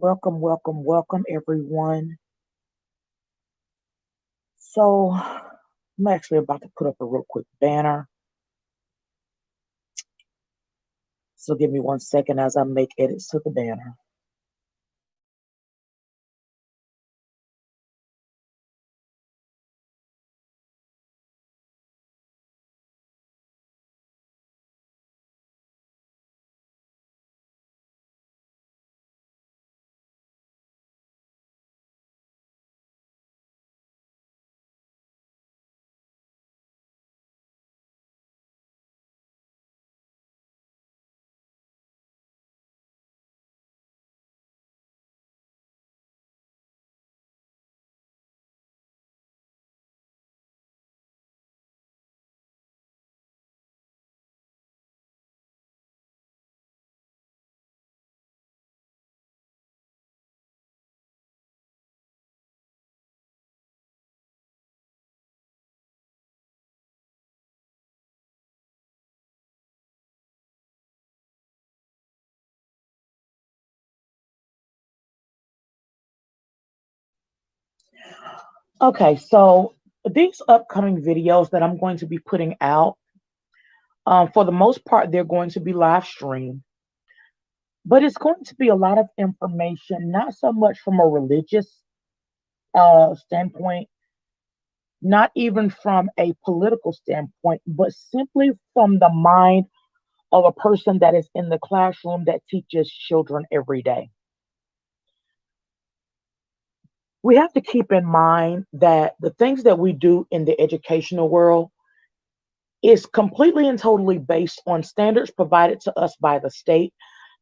Welcome, everyone. I'm actually about to put up a real quick banner. So, give me 1 second as I make edits to the banner. Okay, so these upcoming videos that I'm going to be putting out, for the most part, they're going to be live streamed, but it's going to be a lot of information, not so much from a religious standpoint, not even from a political standpoint, but simply from the mind of a person that is in the classroom that teaches children every day. We have to keep in mind that the things that we do in the educational world is completely and totally based on standards provided to us by the state,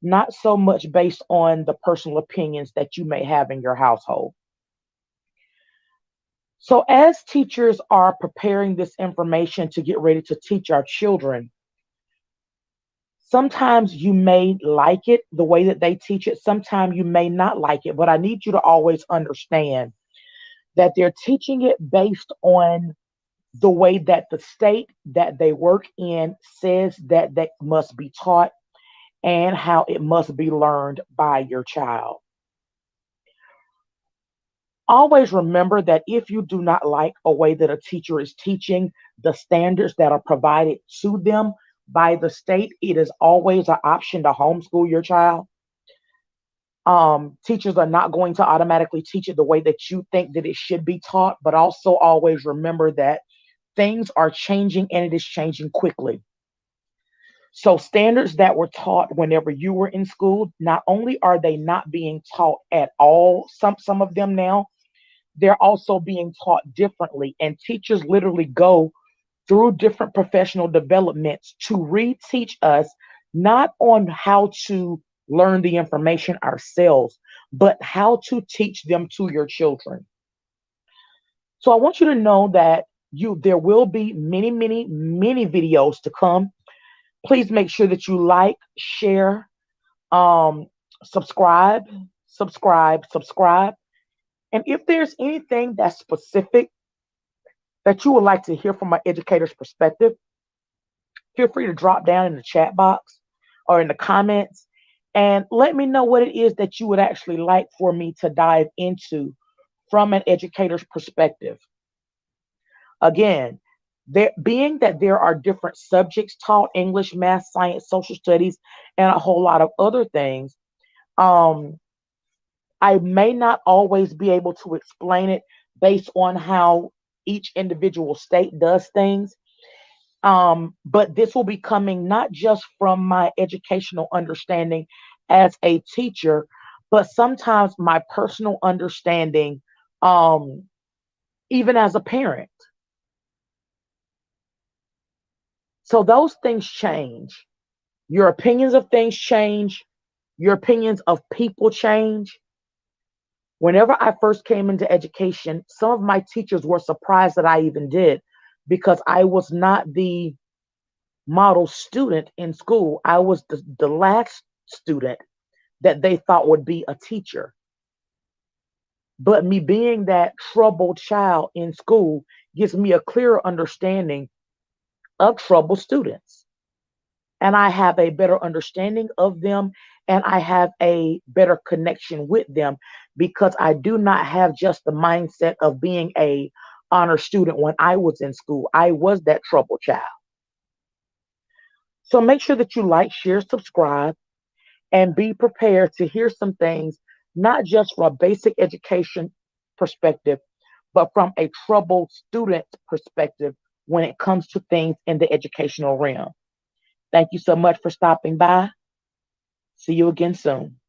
not so much based on the personal opinions that you may have in your household. So, as teachers are preparing this information to get ready to teach our children, sometimes you may like it the way that they teach it, sometimes you may not like it, but I need you to always understand that they're teaching it based on the way that the state that they work in says that they must be taught and how it must be learned by your child. Always remember that if you do not like a way that a teacher is teaching, the standards that are provided to them by the state, it is always an option to homeschool your child. Teachers are not going to automatically teach it the way that you think that it should be taught, but also always remember that things are changing and it is changing quickly. So standards that were taught whenever you were in school, not only are they not being taught at all, some of them now, they're also being taught differently. And teachers literally go through different professional developments to reteach us not on how to learn the information ourselves, but how to teach them to your children. So I want you to know that there will be many videos to come. Please make sure that you like, share, um, subscribe, subscribe. And if there's anything that's specific that you would like to hear from my educator's perspective, feel free to drop down in the chat box or in the comments and let me know what it is that you would actually like for me to dive into from an educator's perspective. Again, being that there are different subjects taught English, math, science, social studies, and a whole lot of other things, um, I may not always be able to explain it based on how each individual state does things. But this will be coming not just from my educational understanding as a teacher, but sometimes my personal understanding, um, even as a parent. So those things change. Your opinions of things change. Your opinions of people change. Whenever I first came into education, some of my teachers were surprised that I even did because I was not the model student in school. I was the last student that they thought would be a teacher. But me being that troubled child in school gives me a clearer understanding of troubled students. And I have a better understanding of them and I have a better connection with them because I do not have just the mindset of being a honor student. When I was in school, I was that trouble child. So make sure that you like, share, subscribe, and be prepared to hear some things, not just from a basic education perspective, but from a troubled student perspective when it comes to things in the educational realm. Thank you so much for stopping by. See you again soon.